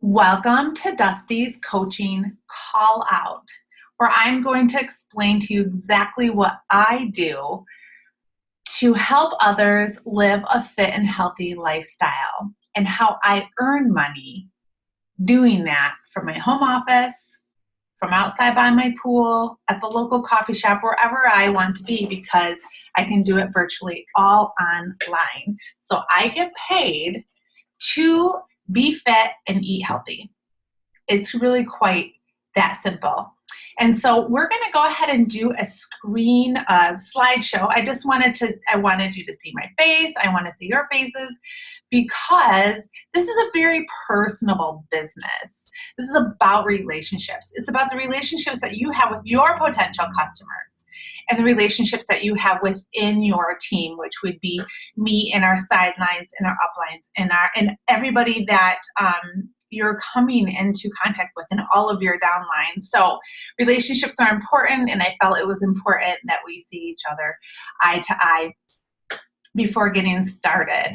Welcome to Dusty's Coaching Call Out, where I'm going to explain to you exactly what I do to help others live a fit and healthy lifestyle and how I earn money doing that from my home office, from outside by my pool, at the local coffee shop, wherever I want to be, because I can do it virtually all online. So I get paid to be fit and eat healthy. It's really quite that simple. And so we're going to go ahead and do a screen slideshow. I wanted you to see my face. I want to see your faces because this is a very personable business. This is about relationships. It's about the relationships that you have with your potential customers and the relationships that you have within your team, which would be me and our sidelines and our uplines and everybody that you're coming into contact with in all of your downlines. So relationships are important, and I felt it was important that we see each other eye to eye before getting started.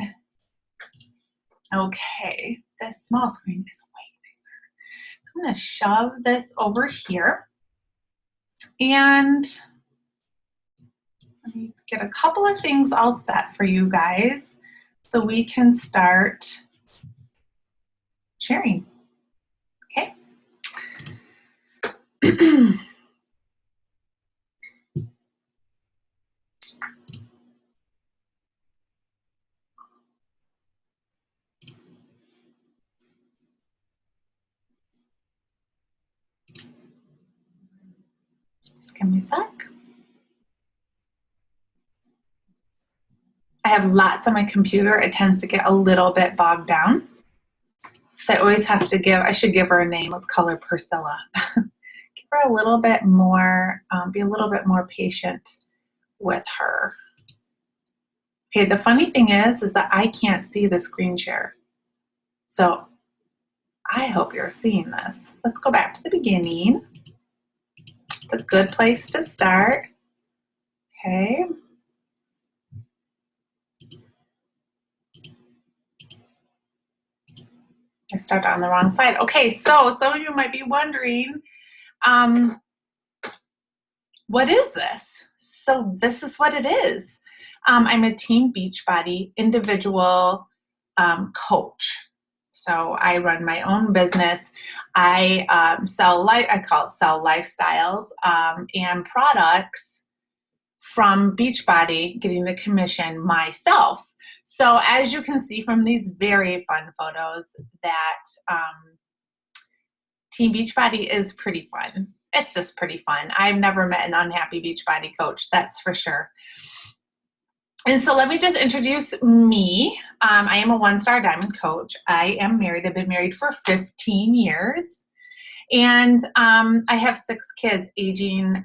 Okay, this small screen is way nicer. So I'm going to shove this over here, and let me get a couple of things all set for you guys so we can start sharing. Okay. Just give me a sec. I have lots on my computer. It tends to get a little bit bogged down. So I always have to I should give her a name. Let's call her Priscilla. Give her a little bit more, be a little bit more patient with her. Okay, the funny thing is that I can't see the screen share. So I hope you're seeing this. Let's go back to the beginning. It's a good place to start. Okay. I started on the wrong side. Okay, so some of you might be wondering, what is this? So this is what it is. I'm a Team Beachbody individual coach. So I run my own business. I sell lifestyles and products from Beachbody, getting the commission myself. So as you can see from these very fun photos that Team Beachbody is pretty fun. It's just pretty fun. I've never met an unhappy Beachbody coach, that's for sure. And so let me just introduce me. I am a one-star diamond coach. I am married. I've been married for 15 years. And I have 6 kids aging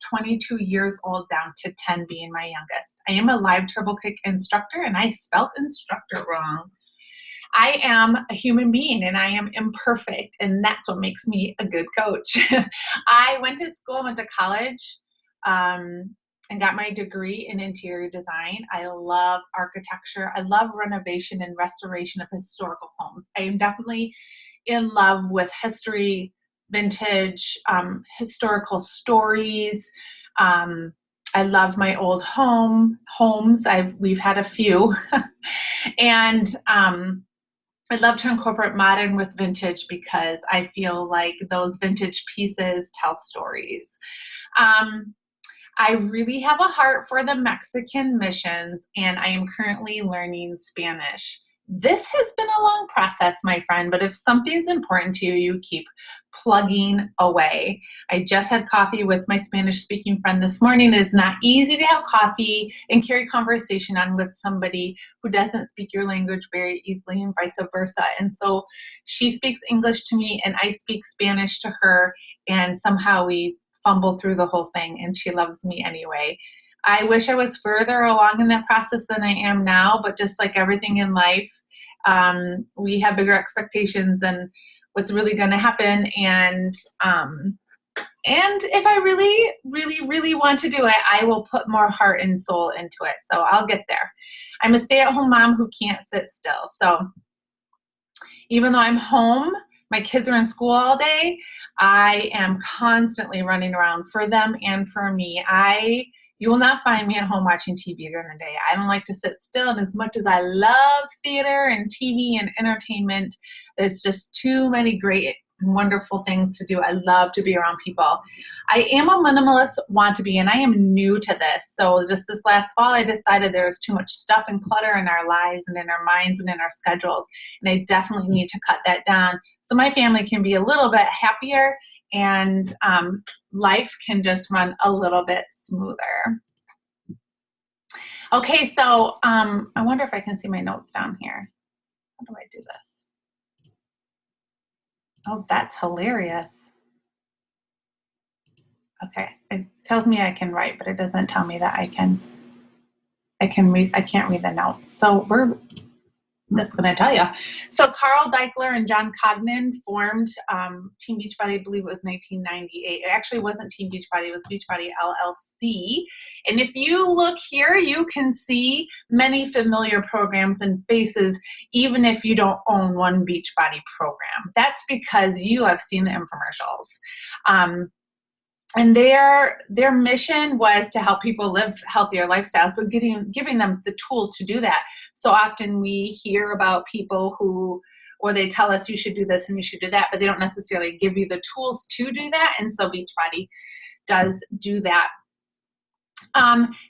22 years old down to 10 being my youngest. I am a live turbo kick instructor, and I spelled instructor wrong. I am a human being, and I am imperfect, and that's what makes me a good coach. I went to school, went to college, and got my degree in interior design. I love architecture. I love renovation and restoration of historical homes. I am definitely in love with history, vintage, historical stories. I love my old homes. We've had a few. And I love to incorporate modern with vintage because I feel like those vintage pieces tell stories. I really have a heart for the Mexican missions, and I am currently learning Spanish. This has been a long process, my friend, but if something's important to you, you keep plugging away. I just had coffee with my Spanish-speaking friend this morning. It is not easy to have coffee and carry conversation on with somebody who doesn't speak your language very easily and vice versa. And so she speaks English to me, and I speak Spanish to her, and somehow we fumble through the whole thing, and she loves me anyway. I wish I was further along in that process than I am now, but just like everything in life, we have bigger expectations than what's really going to happen. And if I really, really, really want to do it, I will put more heart and soul into it. So I'll get there. I'm a stay-at-home mom who can't sit still. So even though I'm home my kids are in school all day, I am constantly running around for them and for me. You will not find me at home watching TV during the day. I don't like to sit still. And as much as I love theater and TV and entertainment, there's just too many great, wonderful things to do. I love to be around people. I am a minimalist want-to-be, and I am new to this. So just this last fall, I decided there was too much stuff and clutter in our lives and in our minds and in our schedules. And I definitely need to cut that down so my family can be a little bit happier and life can just run a little bit smoother. Okay, so I wonder if I can see my notes down here. How do I do this? Oh, that's hilarious. Okay, it tells me I can write, but it doesn't tell me that I can read. I can't read the notes. So I'm just going to tell you. So Carl Deichler and John Cognan formed Team Beachbody. I believe it was 1998. It actually wasn't Team Beachbody. It was Beachbody LLC. And if you look here, you can see many familiar programs and faces, even if you don't own one Beachbody program. That's because you have seen the infomercials. And their mission was to help people live healthier lifestyles, but giving them the tools to do that. So often we hear about people or they tell us you should do this and you should do that, but they don't necessarily give you the tools to do that. And so Beachbody does do that.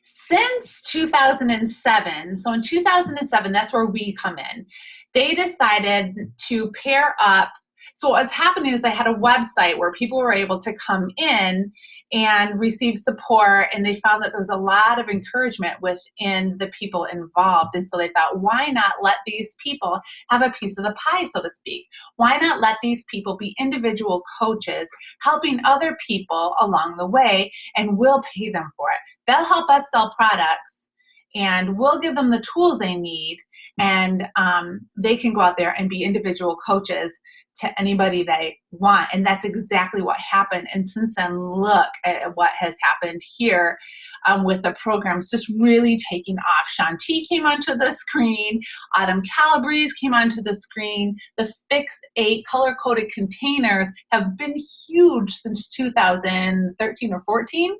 Since 2007, so in 2007, that's where we come in. They decided to pair up. So what was happening is I had a website where people were able to come in and receive support, and they found that there was a lot of encouragement within the people involved. And so they thought, why not let these people have a piece of the pie, so to speak? Why not let these people be individual coaches helping other people along the way, and we'll pay them for it. They'll help us sell products, and we'll give them the tools they need, and they can go out there and be individual coaches to anybody they want. And that's exactly what happened. And since then, look at what has happened here with the programs just really taking off. Shaun T came onto the screen. Autumn Calabrese came onto the screen. The Fix 8 color-coded containers have been huge since 2013 or 14.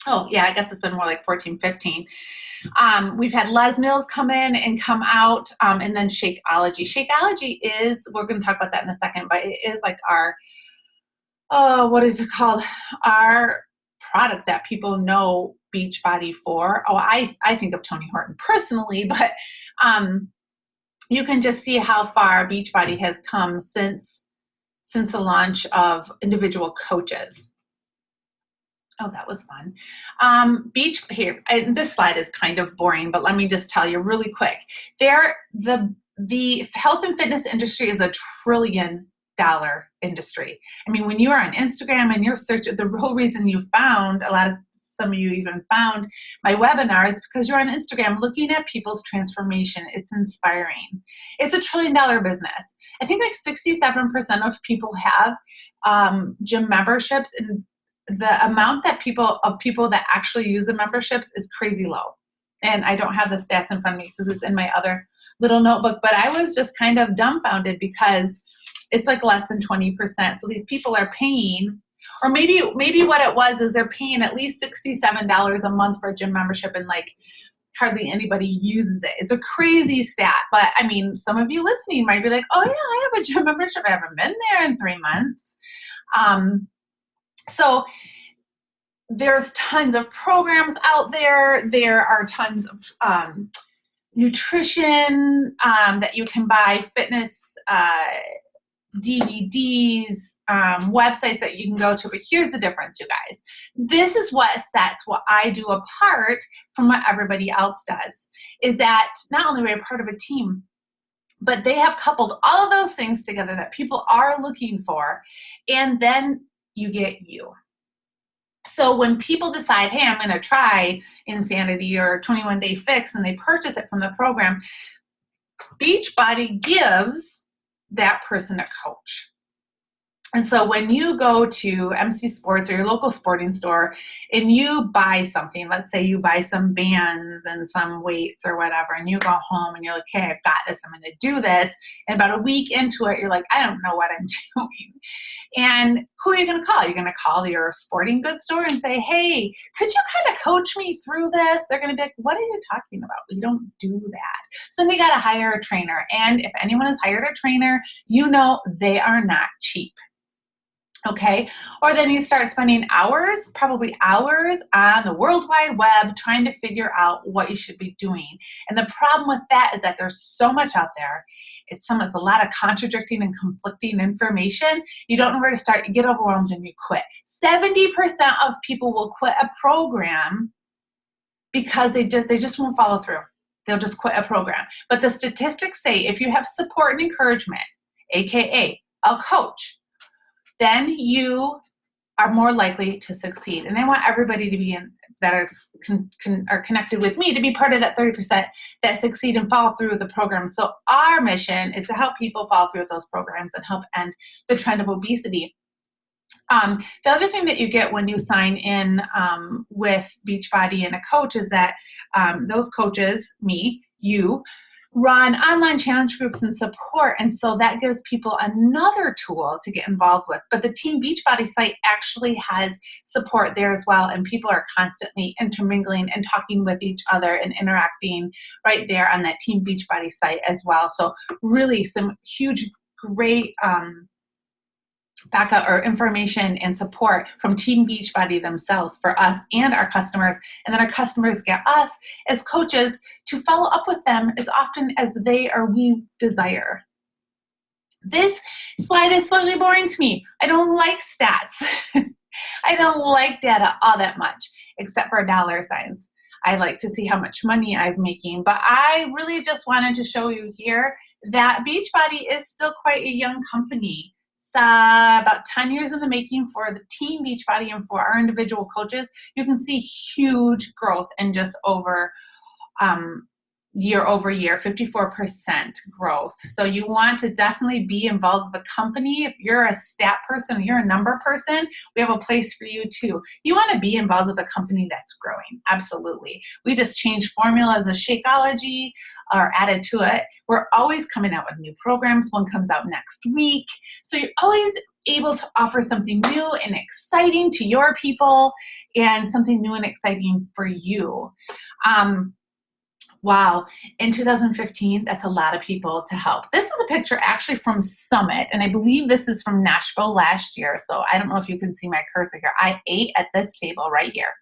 Oh, yeah, I guess it's been more like 14, 15. We've had Les Mills come in and come out, and then Shakeology. Shakeology is, we're going to talk about that in a second, but it is like our, what is it called? Our product that people know Beachbody for. Oh, I think of Tony Horton personally, but you can just see how far Beachbody has come since the launch of individual coaches. Oh, that was fun. This slide is kind of boring, but let me just tell you really quick. The health and fitness industry is $1 trillion industry. I mean, when you are on Instagram and you're searching, the whole reason you found, some of you even found my webinars because you're on Instagram looking at people's transformation. It's inspiring. It's $1 trillion business. I think like 67% of people have gym memberships, and the amount that people that actually use the memberships is crazy low. And I don't have the stats in front of me because it's in my other little notebook, but I was just kind of dumbfounded because it's like less than 20%. So these people are paying, or maybe what it was is they're paying at least $67 a month for a gym membership, and like hardly anybody uses it. It's a crazy stat, but I mean, some of you listening might be like, oh yeah, I have a gym membership. I haven't been there in 3 months. So there's tons of programs out there. There are tons of nutrition that you can buy, fitness DVDs, websites that you can go to. But here's the difference, you guys. This is what sets what I do apart from what everybody else does, is that not only are we a part of a team, but they have coupled all of those things together that people are looking for, and then you get you. So when people decide, hey, I'm going to try Insanity or 21 Day Fix, and they purchase it from the program, Beachbody gives that person a coach. And so when you go to MC Sports or your local sporting store and you buy something, let's say you buy some bands and some weights or whatever, and you go home and you're like, okay, I've got this, I'm going to do this. And about a week into it, you're like, I don't know what I'm doing. And who are you going to call? You're going to call your sporting goods store and say, hey, could you kind of coach me through this? They're going to be like, what are you talking about? We don't do that. So then you got to hire a trainer. And if anyone has hired a trainer, you know they are not cheap. Okay. Or then you start spending hours, probably hours on the World Wide Web trying to figure out what you should be doing. And the problem with that is that there's so much out there. It's a lot of contradicting and conflicting information. You don't know where to start. You get overwhelmed and you quit. 70% of people will quit a program because they just won't follow through. They'll just quit a program. But the statistics say if you have support and encouragement, AKA a coach, then you are more likely to succeed. And I want everybody to be that are connected with me to be part of that 30% that succeed and follow through with the program. So our mission is to help people follow through with those programs and help end the trend of obesity. The other thing that you get when you sign in with Beachbody and a coach is that those coaches, me, you, run online challenge groups and support. And so that gives people another tool to get involved with. But the Team Beachbody site actually has support there as well. And people are constantly intermingling and talking with each other and interacting right there on that Team Beachbody site as well. So really some huge, great backup or information and support from Team Beachbody themselves for us and our customers. And then our customers get us as coaches to follow up with them as often as they or we desire. This slide is slightly boring to me. I don't like stats. I don't like data all that much, except for dollar signs. I like to see how much money I'm making, but I really just wanted to show you here that Beachbody is still quite a young company. About 10 years in the making for the Team Beachbody and for our individual coaches. You can see huge growth in just over year over year, 54% growth. So you want to definitely be involved with the company. If you're a stat person, or you're a number person, we have a place for you too. You want to be involved with a company that's growing. Absolutely. We just changed formulas of Shakeology or added to it. We're always coming out with new programs. One comes out next week. So you're always able to offer something new and exciting to your people and something new and exciting for you. Wow. In 2015, that's a lot of people to help. This is a picture actually from Summit, and I believe this is from Nashville last year. So I don't know if you can see my cursor here. I ate at this table right here.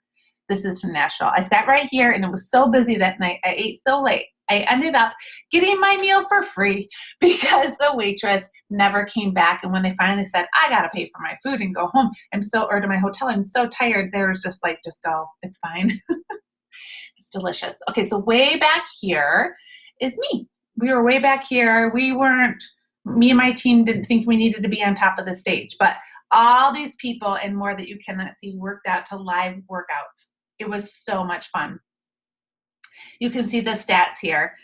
This is from Nashville. I sat right here, and it was so busy that night. I ate so late. I ended up getting my meal for free because the waitress never came back. And when they finally said, I got to pay for my food and go home, or to my hotel, I'm so tired. They was just like, just go. It's fine. It's delicious. Okay, so way back here is me. We were way back here. Me and my team didn't think we needed to be on top of the stage, but all these people and more that you cannot see worked out to live workouts. It was so much fun. You can see the stats here.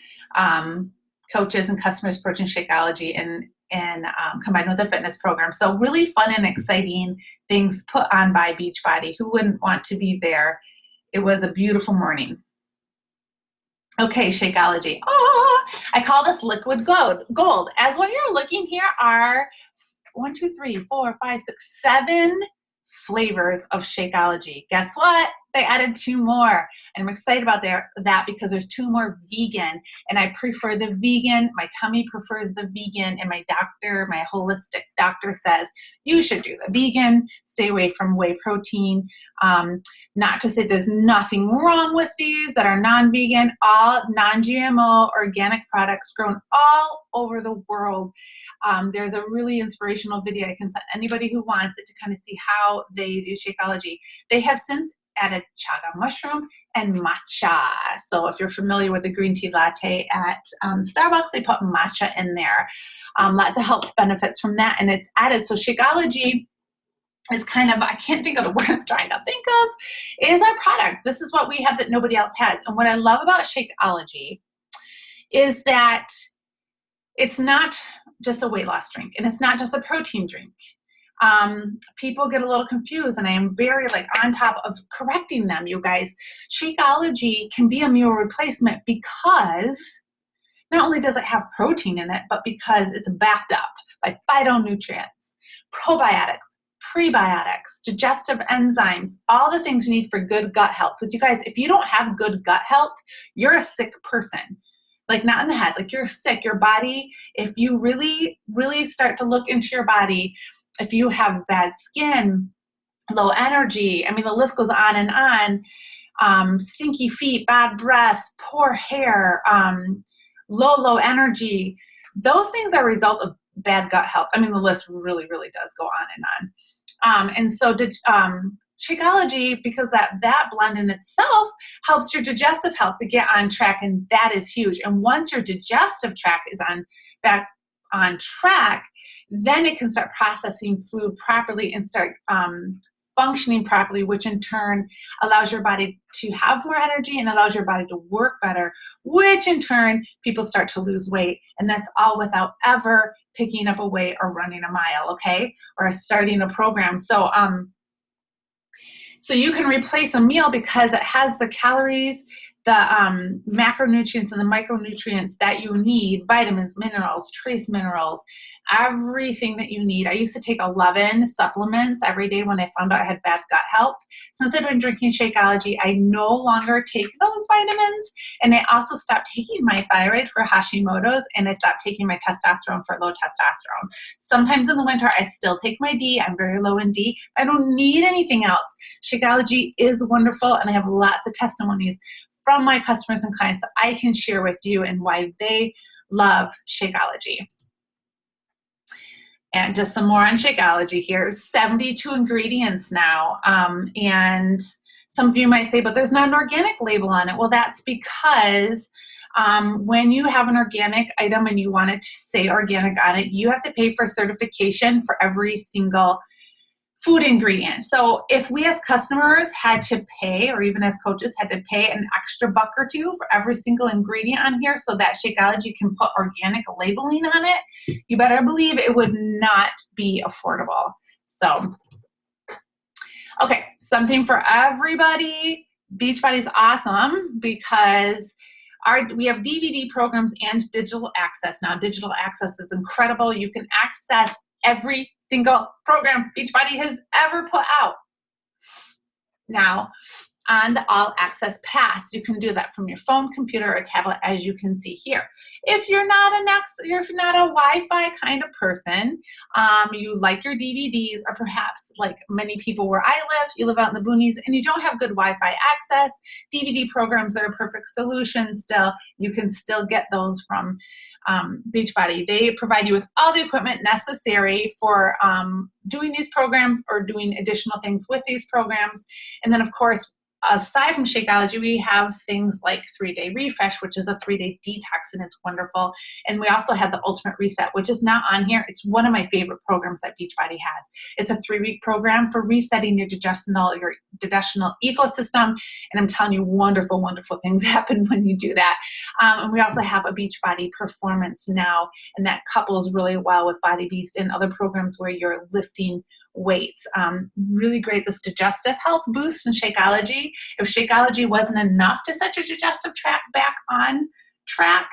Coaches and customers approaching Shakeology and combined with the fitness program. So really fun and exciting things put on by Beachbody. Who wouldn't want to be there? It was a beautiful morning. Okay, Shakeology. Oh, I call this liquid gold. As what you're looking here are 7 flavors of Shakeology. Guess what? They added 2 more. And I'm excited about that because there's 2 more vegan. And I prefer the vegan. My tummy prefers the vegan. And my holistic doctor says, you should do the vegan. Stay away from whey protein. Not to say there's nothing wrong with these that are non-vegan. All non-GMO organic products grown all over the world. There's a really inspirational video I can send anybody who wants it to kind of see how they do Shakeology. They have since added chaga mushroom and matcha. So if you're familiar with the green tea latte at Starbucks, they put matcha in there. Lots of health benefits from that, and it's added. So Shakeology is kind of, I can't think of the word I'm trying to think of, is our product. This is what we have that nobody else has. And what I love about Shakeology is that it's not just a weight loss drink, and it's not just a protein drink. People get a little confused, and I am very like on top of correcting them, you guys. Shakeology can be a meal replacement because not only does it have protein in it, but because it's backed up by phytonutrients, probiotics, prebiotics, digestive enzymes, all the things you need for good gut health. With you guys, if you don't have good gut health, you're a sick person. Like, not in the head, like you're sick. Your body, if you really, really start to look into your body, if you have bad skin, low energy, I mean, the list goes on and on, stinky feet, bad breath, poor hair, low energy, those things are a result of bad gut health. I mean, the list really, really does go on and on. And so Shakeology, because that blend in itself helps your digestive health to get on track, and that is huge. And once your digestive tract is back on track, then it can start processing food properly and start functioning properly, which in turn allows your body to have more energy and allows your body to work better, which in turn people start to lose weight. And that's all without ever picking up a weight or running a mile, okay? Or starting a program. So you can replace a meal because it has the calories, the macronutrients and the micronutrients that you need, vitamins, minerals, trace minerals, everything that you need. I used to take 11 supplements every day when I found out I had bad gut health. Since I've been drinking Shakeology, I no longer take those vitamins, and I also stopped taking my thyroid for Hashimoto's, and I stopped taking my testosterone for low testosterone. Sometimes in the winter, I still take my D. I'm very low in D. I don't need anything else. Shakeology is wonderful, and I have lots of testimonies from my customers and clients that I can share with you and why they love Shakeology. And just some more on Shakeology here. 72 ingredients now. And some of you might say, but there's not an organic label on it. Well, that's because when you have an organic item and you want it to say organic on it, you have to pay for certification for every single food ingredient. So if we as customers had to pay, or even as coaches had to pay an extra $1 or $2 for every single ingredient on here so that Shakeology can put organic labeling on it, you better believe it would not be affordable. So, okay, something for everybody. Beachbody's awesome because we have DVD programs and digital access. Now, digital access is incredible. You can access every single program Beachbody has ever put out. Now, on the All Access Pass, you can do that from your phone, computer, or tablet, as you can see here. If you're not a Wi-Fi kind of person, you like your DVDs, or perhaps like many people where I live, you live out in the boonies and you don't have good Wi-Fi access, DVD programs are a perfect solution still. You can still get those from Beachbody. They provide you with all the equipment necessary for doing these programs or doing additional things with these programs. And then, of course, aside from Shakeology, we have things like 3-Day Refresh, which is a 3-day detox, and it's wonderful. And we also have the Ultimate Reset, which is not on here. It's one of my favorite programs that Beachbody has. It's a 3-week program for resetting your digestional ecosystem. And I'm telling you, wonderful, wonderful things happen when you do that. And we also have a Beachbody Performance Now, and that couples really well with Body Beast and other programs where you're lifting weights. Really great, this digestive health boost in Shakeology. If Shakeology wasn't enough to set your digestive tract back on track,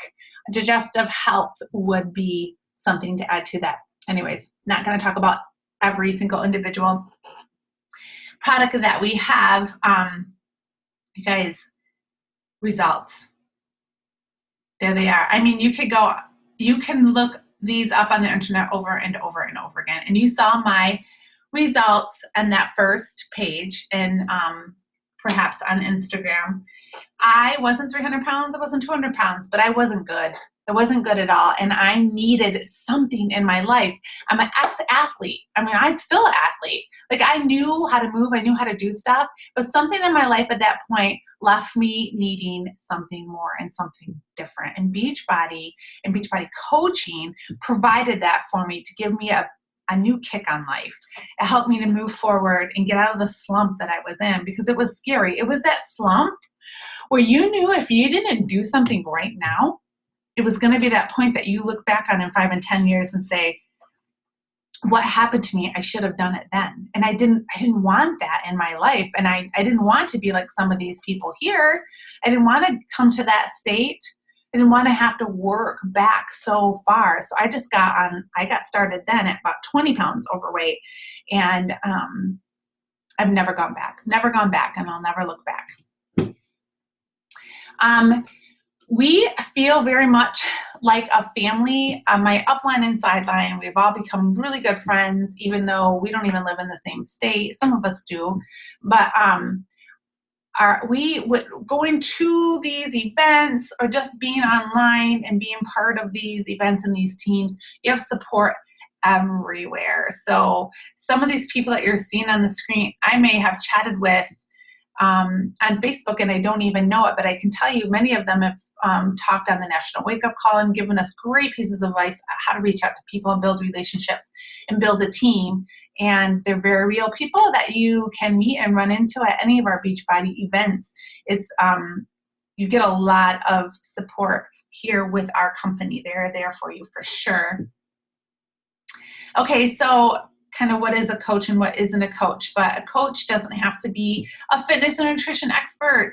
digestive health would be something to add to that. Anyways, not going to talk about every single individual product that we have. You guys, results. There they are. I mean, you can look these up on the internet over and over and over again. And you saw my results on that first page and perhaps on Instagram. I wasn't 300 pounds, I wasn't 200 pounds, but I wasn't good. I wasn't good at all. And I needed something in my life. I'm an ex-athlete. I mean, I'm still an athlete. Like, I knew how to move, I knew how to do stuff, but something in my life at that point left me needing something more and something different. And Beachbody and Beachbody coaching provided that for me to give me a new kick on life. It helped me to move forward and get out of the slump that I was in, because it was scary. It was that slump where you knew if you didn't do something right now, it was going to be that point that you look back on in 5 and 10 years and say, what happened to me, I should have done it then. And I didn't want that in my life. And I didn't want to be like some of these people here. I didn't want to come to that state. I didn't want to have to work back so far. So I got started then at about 20 pounds overweight. And I've never gone back, and I'll never look back. We feel very much like a family. My upline and sideline, we've all become really good friends, even though we don't even live in the same state. Some of us do, but going to these events or just being online and being part of these events and these teams, you have support everywhere. So some of these people that you're seeing on the screen, I may have chatted with on Facebook and I don't even know it, but I can tell you many of them have talked on the National Wake Up Call and given us great pieces of advice on how to reach out to people and build relationships and build a team. And they're very real people that you can meet and run into at any of our Beachbody events. It's you get a lot of support here with our company. They're there for you for sure. Okay, so kind of what is a coach and what isn't a coach, but a coach doesn't have to be a fitness and nutrition expert,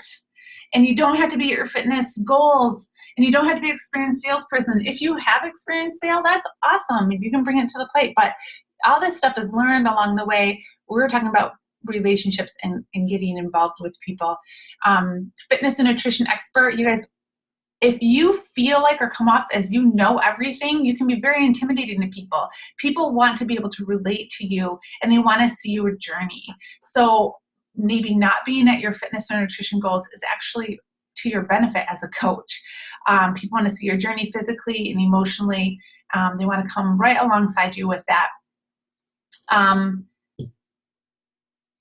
and you don't have to be at your fitness goals, and you don't have to be an experienced salesperson. If you have experienced sale, that's awesome. If you can bring it to the plate, but all this stuff is learned along the way. We're talking about relationships and getting involved with people. Fitness and nutrition expert, you guys, if you feel like or come off as you know everything, you can be very intimidating to people. People want to be able to relate to you and they want to see your journey. So maybe not being at your fitness or nutrition goals is actually to your benefit as a coach. People want to see your journey physically and emotionally. They want to come right alongside you with that.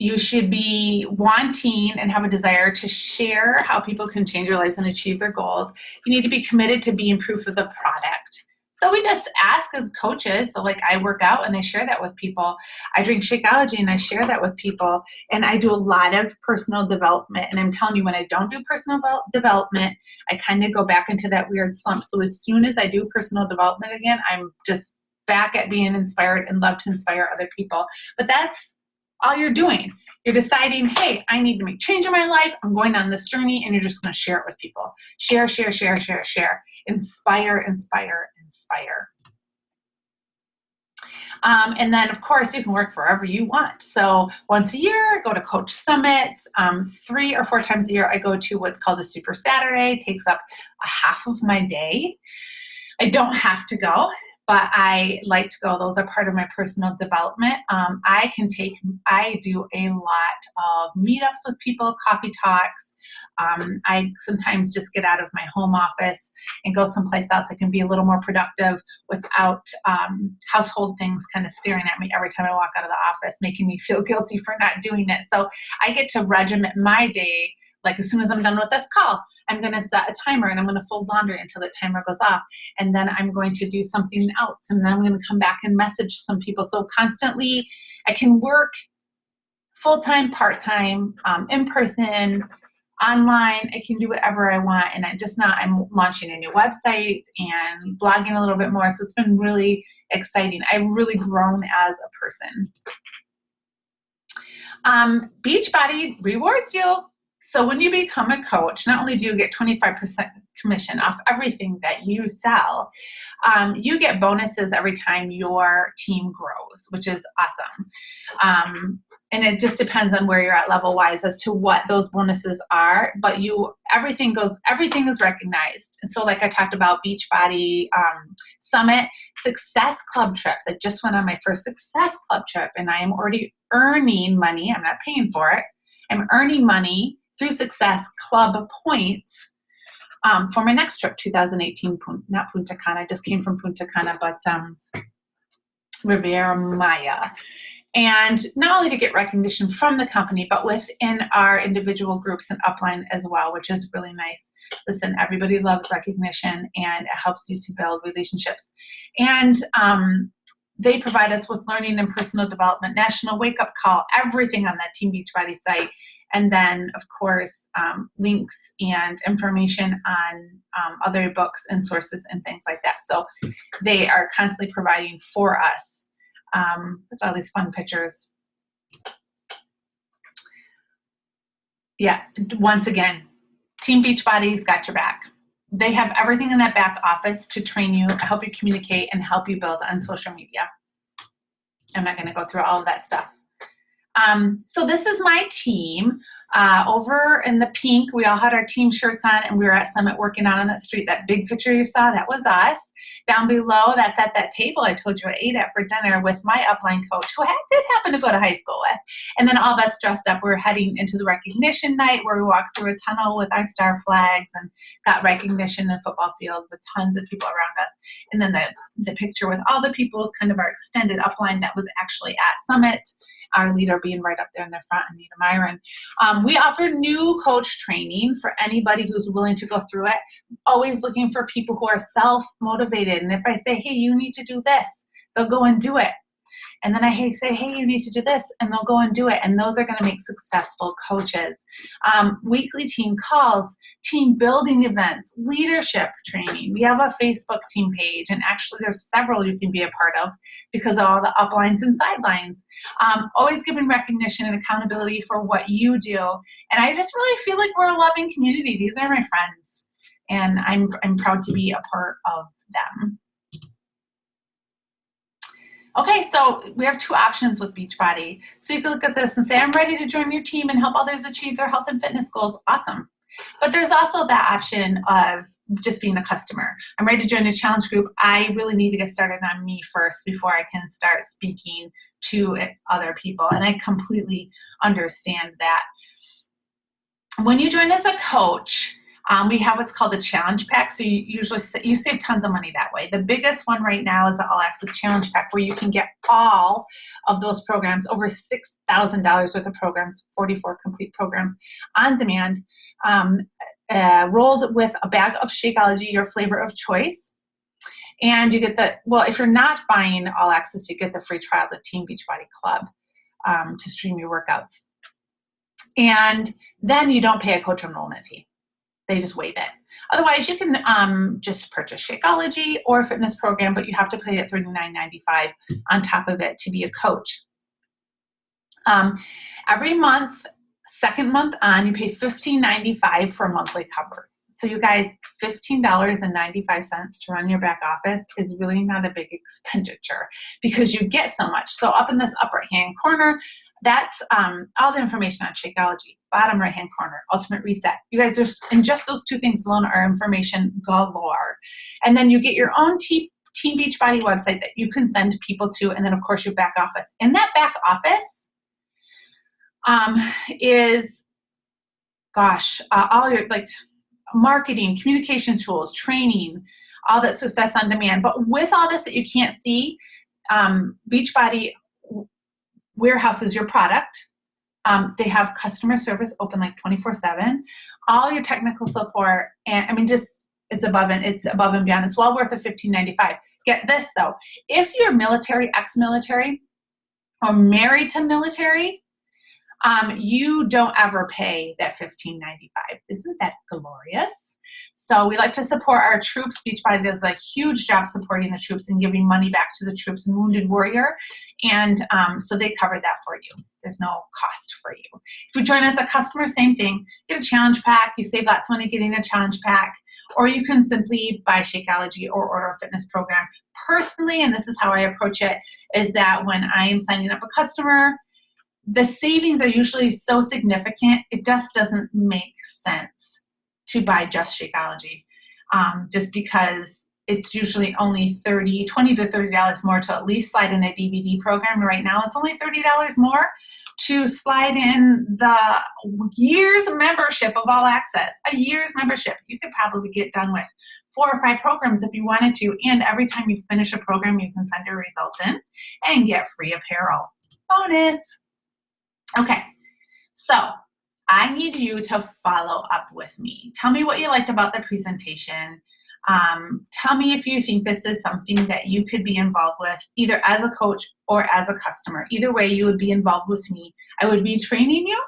You should be wanting and have a desire to share how people can change their lives and achieve their goals. You need to be committed to being proof of the product. So we just ask as coaches. So like I work out and I share that with people. I drink Shakeology and I share that with people. And I do a lot of personal development. And I'm telling you, when I don't do personal development, I kind of go back into that weird slump. So as soon as I do personal development again, I'm just back at being inspired and love to inspire other people. But that's all you're doing. You're deciding, hey, I need to make change in my life. I'm going on this journey, and you're just going to share it with people. Share, share, share, share, share. Inspire, inspire, inspire. And then, of course, you can work wherever you want. So once a year, I go to Coach Summit. 3 or 4 times a year, I go to what's called a Super Saturday. It takes up a half of my day. I don't have to go, but I like to go. Those are part of my personal development. I do a lot of meetups with people, coffee talks. I sometimes just get out of my home office and go someplace else. I can be a little more productive without household things kind of staring at me every time I walk out of the office, making me feel guilty for not doing it. So I get to regiment my day. Like as soon as I'm done with this call, I'm going to set a timer and I'm going to fold laundry until the timer goes off. And then I'm going to do something else. And then I'm going to come back and message some people. So constantly I can work full-time, part-time, in person, online. I can do whatever I want. And I'm launching a new website and blogging a little bit more. So it's been really exciting. I've really grown as a person. Beachbody rewards you. So when you become a coach, not only do you get 25% commission off everything that you sell, you get bonuses every time your team grows, which is awesome. And it just depends on where you're at level-wise as to what those bonuses are. But everything is recognized. And so like I talked about Beachbody Summit, Success Club trips. I just went on my first Success Club trip and I am already earning money. I'm not paying for it. I'm earning money through Success Club points for my next trip, 2018, not Punta Cana. I just came from Punta Cana, but Riviera Maya. And not only to get recognition from the company, but within our individual groups and upline as well, which is really nice. Listen, everybody loves recognition and it helps you to build relationships. And they provide us with learning and personal development, National Wake Up Call, everything on that Team Beachbody site. And then, of course, links and information on other books and sources and things like that. So they are constantly providing for us Look at all these fun pictures. Yeah, once again, Team Beachbody's got your back. They have everything in that back office to train you, help you communicate, and help you build on social media. I'm not going to go through all of that stuff. So this is my team. Over in the pink, we all had our team shirts on, and we were at Summit working out on that street. That big picture you saw, that was us. Down below, that's at that table I told you I ate at for dinner with my upline coach, who I did happen to go to high school with. And then all of us dressed up. We were heading into the recognition night where we walked through a tunnel with our star flags and got recognition in football field with tons of people around us. And then the picture with all the people is kind of our extended upline that was actually at Summit. Our leader being right up there in the front, Anita Myron. We offer new coach training for anybody who's willing to go through it. Always looking for people who are self-motivated. And if I say, hey, you need to do this, they'll go and do it. And then I say, hey, you need to do this, and they'll go and do it. And those are going to make successful coaches. Weekly team calls, team building events, leadership training. We have a Facebook team page, and actually there's several you can be a part of because of all the uplines and sidelines. Always giving recognition and accountability for what you do. And I just really feel like we're a loving community. These are my friends, and I'm proud to be a part of them. Okay, so we have two options with Beachbody. So you can look at this and say, I'm ready to join your team and help others achieve their health and fitness goals. Awesome. But there's also that option of just being a customer. I'm ready to join a challenge group. I really need to get started on me first before I can start speaking to other people. And I completely understand that. When you join as a coach, we have what's called a challenge pack. So you save tons of money that way. The biggest one right now is the All Access Challenge Pack, where you can get all of those programs, over $6,000 worth of programs, 44 complete programs on demand, rolled with a bag of Shakeology, your flavor of choice. And you get if you're not buying All Access, you get the free trial of Team Beachbody Club to stream your workouts. And then you don't pay a coach enrollment fee. They just waive it. Otherwise, you can just purchase Shakeology or a fitness program, but you have to pay at $39.95 on top of it to be a coach. Every month, second month on, you pay $15.95 for monthly covers. So you guys, $15.95 to run your back office is really not a big expenditure because you get so much. So up in this upper hand corner, that's all the information on Shakeology. Bottom right-hand corner, Ultimate Reset. You guys, and just those two things alone are information galore. And then you get your own Team Beachbody website that you can send people to, and then, of course, your back office. And that back office is, all your, marketing, communication tools, training, all that success on demand. But with all this that you can't see, Beachbody warehouses your product. They have customer service open 24/7. All your technical support, and it's above and beyond. It's well worth the $15.95. Get this though, if you're military, ex-military, or married to military, you don't ever pay that $15.95. Isn't that glorious? So we like to support our troops. Beachbody does a huge job supporting the troops and giving money back to the troops and wounded warrior. And so they cover that for you. There's no cost for you. If you join as a customer, same thing. Get a challenge pack. You save lots of money getting a challenge pack. Or you can simply buy Shakeology or order a fitness program. Personally, and this is how I approach it, is that when I am signing up a customer, the savings are usually so significant, it just doesn't make sense to buy just Shakeology, just because it's usually only $20 to $30 more to at least slide in a DVD program. Right now, it's only $30 more to slide in the year's membership of All Access. A year's membership. You could probably get done with 4 or 5 programs if you wanted to, and every time you finish a program, you can send your results in and get free apparel. Bonus! Okay, so I need you to follow up with me. Tell me what you liked about the presentation. Tell me if you think this is something that you could be involved with, either as a coach or as a customer. Either way, you would be involved with me. I would be training you,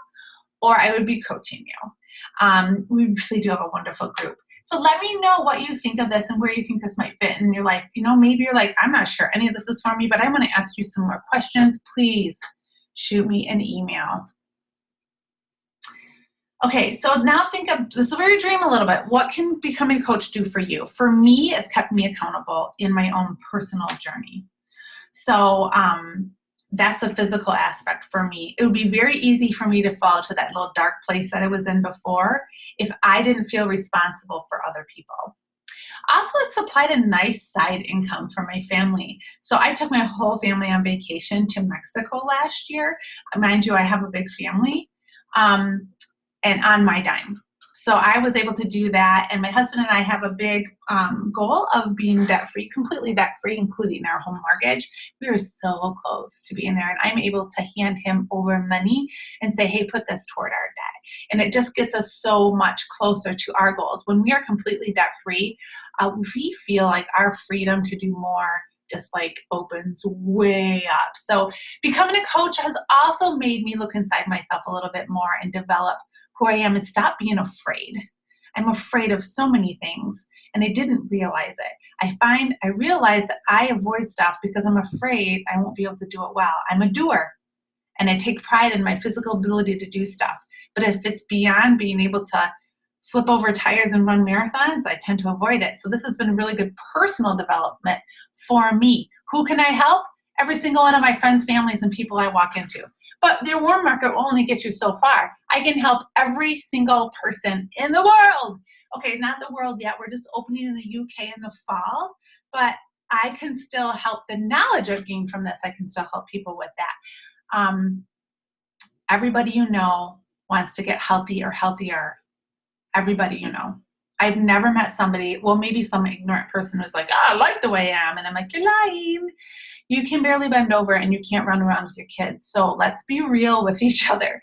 or I would be coaching you. We really do have a wonderful group. So let me know what you think of this and where you think this might fit in your life. Maybe you're like, I'm not sure any of this is for me, but I want to ask you some more questions. Please shoot me an email. Okay, so now think of, this is where you dream a little bit. What can becoming a coach do for you? For me, it's kept me accountable in my own personal journey. So that's the physical aspect for me. It would be very easy for me to fall to that little dark place that I was in before if I didn't feel responsible for other people. Also, it supplied a nice side income for my family. So I took my whole family on vacation to Mexico last year. Mind you, I have a big family. And on my dime. So I was able to do that. And my husband and I have a big goal of being debt-free, completely debt-free, including our home mortgage. We were so close to being there. And I'm able to hand him over money and say, hey, put this toward our debt. And it just gets us so much closer to our goals. When we are completely debt-free, we feel like our freedom to do more just like opens way up. So becoming a coach has also made me look inside myself a little bit more and develop who I am and stop being afraid. I'm afraid of so many things, and I didn't realize it. I realize that I avoid stuff because I'm afraid I won't be able to do it well. I'm a doer, and I take pride in my physical ability to do stuff. But if it's beyond being able to flip over tires and run marathons, I tend to avoid it. So this has been really good personal development for me. Who can I help? Every single one of my friends, families, and people I walk into. But their warm market will only get you so far. I can help every single person in the world. Okay, not the world yet. We're just opening in the UK in the fall. But I can still help the knowledge I've gained from this. I can still help people with that. Everybody you know wants to get healthy or healthier. Everybody you know. I've never met somebody, well, maybe some ignorant person who's like, I like the way I am. And I'm like, you're lying. You can barely bend over and you can't run around with your kids. So let's be real with each other.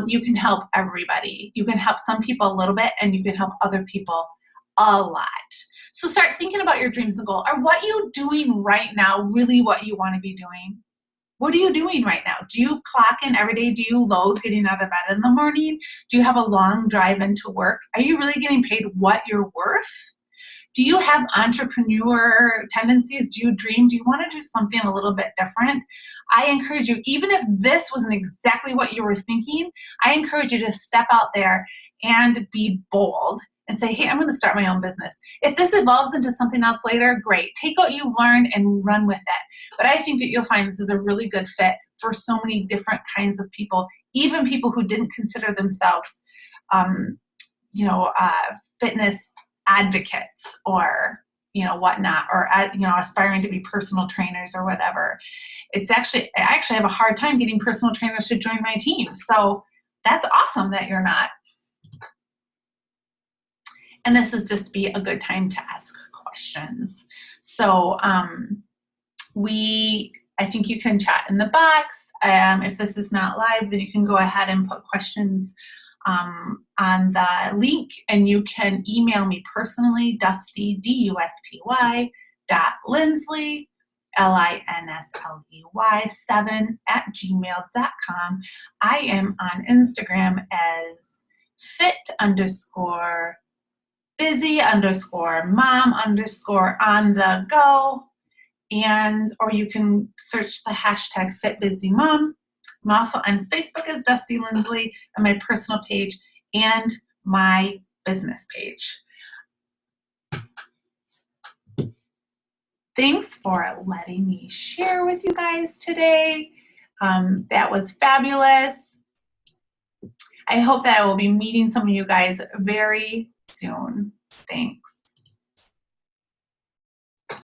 You can help everybody. You can help some people a little bit and you can help other people a lot. So start thinking about your dreams and goals. Are what you're doing right now really what you want to be doing? What are you doing right now? Do you clock in every day? Do you loathe getting out of bed in the morning? Do you have a long drive into work? Are you really getting paid what you're worth? Do you have entrepreneur tendencies? Do you dream? Do you want to do something a little bit different? I encourage you, even if this wasn't exactly what you were thinking, I encourage you to step out there and be bold and say, hey, I'm going to start my own business. If this evolves into something else later, great. Take what you've learned and run with it. But I think that you'll find this is a really good fit for so many different kinds of people, even people who didn't consider themselves, fitness advocates or whatnot, or aspiring to be personal trainers or whatever. I actually have a hard time getting personal trainers to join my team. So that's awesome that you're not. And this is just be a good time to ask questions. So I think you can chat in the box. If this is not live, then you can go ahead and put questions on the link, and you can email me personally, Dusty, DUSTY, .Linsley, LINSLEY 7 @gmail.com. I am on Instagram as fit_busy_mom_on-the-go. Or you can search the hashtag FitBusyMom. I'm also on Facebook as Dusty Linsley, and my personal page and my business page. Thanks for letting me share with you guys today. That was fabulous. I hope that I will be meeting some of you guys very soon. Thanks.